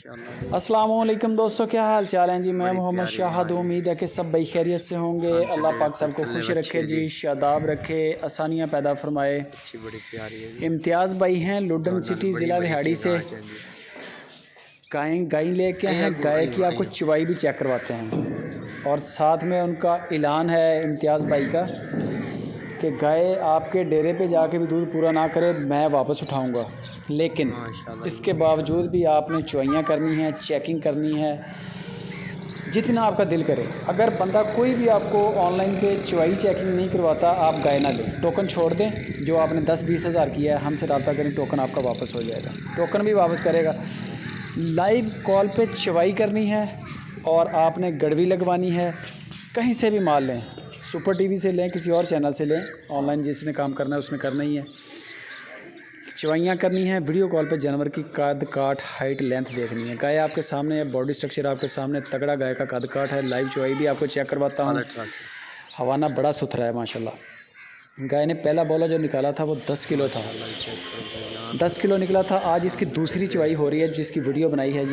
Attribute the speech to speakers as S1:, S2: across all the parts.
S1: अस्सलाम वालेकुम दोस्तों, क्या हाल चाल हैं जी। मैं मोहम्मद शाहद, उम्मीद है कि सब भाई खैरियत से होंगे। अल्लाह पाक सबको खुश रखे जी, शादाब रखे, आसानियाँ पैदा फरमाए।
S2: अच्छी बड़ी प्यारी है जी।
S1: इम्तियाज़ भाई हैं लुडन सिटी ज़िला रिहाड़ी से। गाय लेके हैं, गाय की आपको चवाई भी चेक करवाते हैं और साथ में उनका ऐलान है इम्तियाज़ भाई का कि गाय आपके डेरे पे जाके भी दूध पूरा ना करे मैं वापस उठाऊंगा, लेकिन इसके बावजूद भी आपने चवाइयाँ करनी है, चेकिंग करनी है, जितना आपका दिल करे। अगर बंदा कोई भी आपको ऑनलाइन पे चवाई चेकिंग नहीं करवाता, आप गाय ना लें, टोकन छोड़ दें। जो आपने 10-20 हज़ार किया है, हमसे रब्ता करें, टोकन आपका वापस हो जाएगा, टोकन भी वापस करेगा। लाइव कॉल पे चवाई करनी है और आपने गड़वी लगवानी है। कहीं से भी माल लें, सुपर टीवी से लें, किसी और चैनल से लें, ऑनलाइन जिसने काम करना है उसने करना ही है। चवाइयाँ करनी है, वीडियो कॉल पे जानवर की कद काट हाइट लेंथ देखनी है। गाय आपके सामने है, बॉडी स्ट्रक्चर आपके सामने, तगड़ा गाय का कद काट है। लाइव चवाई भी आपको चेक करवाता हूँ। हवाना बड़ा सुथरा है माशाल्लाह। गाय ने पहला बोला जो निकाला था वो 10 किलो था, 10 किलो निकला था। आज इसकी दूसरी चवाई हो रही है जिसकी वीडियो बनाई है।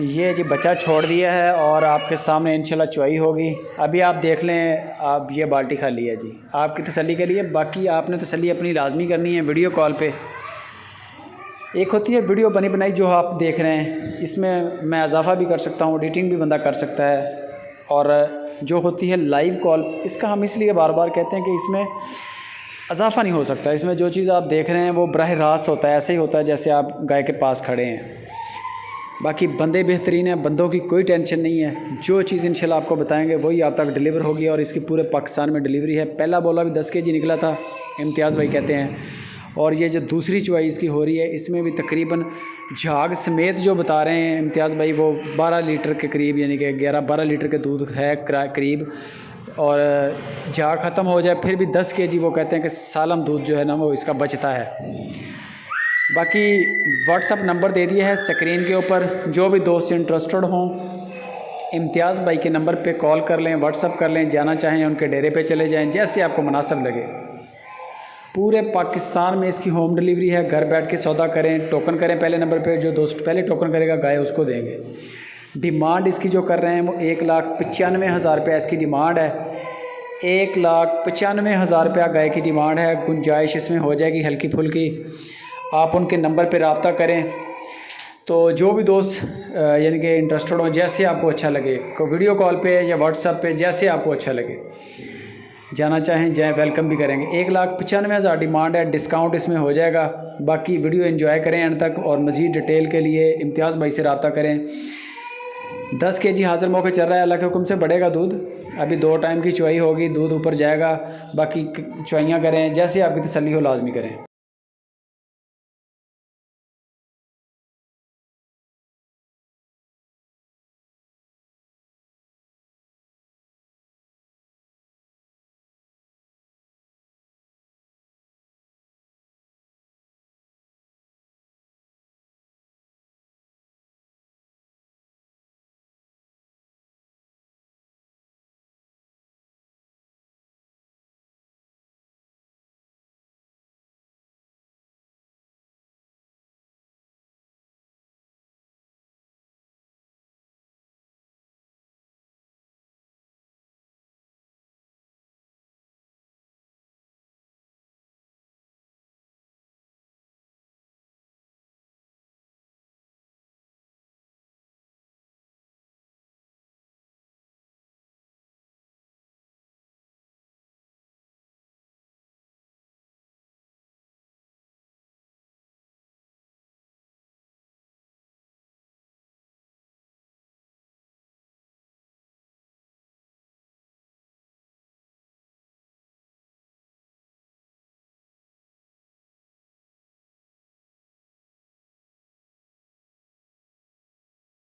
S1: ये जी बच्चा छोड़ दिया है और आपके सामने इंशाल्लाह चवाई होगी। अभी आप देख लें, आप ये बाल्टी खाली है जी, आपकी तसल्ली के लिए। बाकी आपने तसल्ली अपनी लाजमी करनी है वीडियो कॉल पे। एक होती है वीडियो बनी बनाई जो आप देख रहे हैं, इसमें मैं इजाफा भी कर सकता हूँ, एडिटिंग भी बंदा कर सकता है। और जो होती है लाइव कॉल, इसका हम इसलिए बार बार कहते हैं कि इसमें इजाफा नहीं हो सकता। इसमें जो चीज़ आप देख रहे हैं वो बराह रास्त होता है, ऐसे ही होता है जैसे आप गाय के पास खड़े हैं। बाकी बंदे बेहतरीन हैं, बंदों की कोई टेंशन नहीं है। जो चीज़ इंशाल्लाह आपको बताएंगे वही आप तक डिलीवर होगी और इसकी पूरे पाकिस्तान में डिलीवरी है। पहला बोला भी 10 kg निकला था, इम्तियाज़ भाई कहते हैं। और ये जो दूसरी चवाई इसकी हो रही है, इसमें भी तकरीबन झाग समेत जो बता रहे हैं इम्तियाज़ भाई, वो 12 लीटर के करीब, यानी कि 11-12 लीटर के दूध है करीब। और झाग ख़त्म हो जाए फिर भी 10 kg वो कहते हैं कि सालम दूध जो है ना वो इसका बचता है। बाकी व्हाट्सअप नंबर दे दिया है स्क्रीन के ऊपर। जो भी दोस्त इंटरेस्टेड हों इम्तियाज़ भाई के नंबर पे कॉल कर लें, व्हाट्सअप कर लें, जाना चाहें उनके डेरे पे चले जाएं, जैसे आपको मुनासिब लगे। पूरे पाकिस्तान में इसकी होम डिलीवरी है। घर बैठ के सौदा करें, टोकन करें पहले नंबर पे। जो दोस्त पहले टोकन करेगा गाय उसको देंगे। डिमांड इसकी जो कर रहे हैं वो 1,95,000 रुपया इसकी डिमांड है। 1,95,000 रुपया गाय की डिमांड है। गुंजाइश इसमें हो जाएगी हल्की फुल्की। आप उनके नंबर पे रब्ता करें। तो जो भी दोस्त यानी कि इंटरेस्टेड हो, जैसे आपको अच्छा लगे, को वीडियो कॉल पे या व्हाट्सएप पे, जैसे आपको अच्छा लगे, जाना चाहें जाएँ, वेलकम भी करेंगे। 1,95,000 डिमांड है, डिस्काउंट इसमें हो जाएगा। बाकी वीडियो एंजॉय करें एंड तक और मज़ीद डिटेल के लिए इम्तियाज़ भाई से रब्ता करें। 10 kg हाजिर मौके चल रहा है, अल्लाह के हुक्म से बढ़ेगा दूध। अभी 2 टाइम की चवाई होगी, दूध ऊपर जाएगा। बाकी चवाइयाँ करें, जैसे आपकी तसल्ली हो लाजमी करें।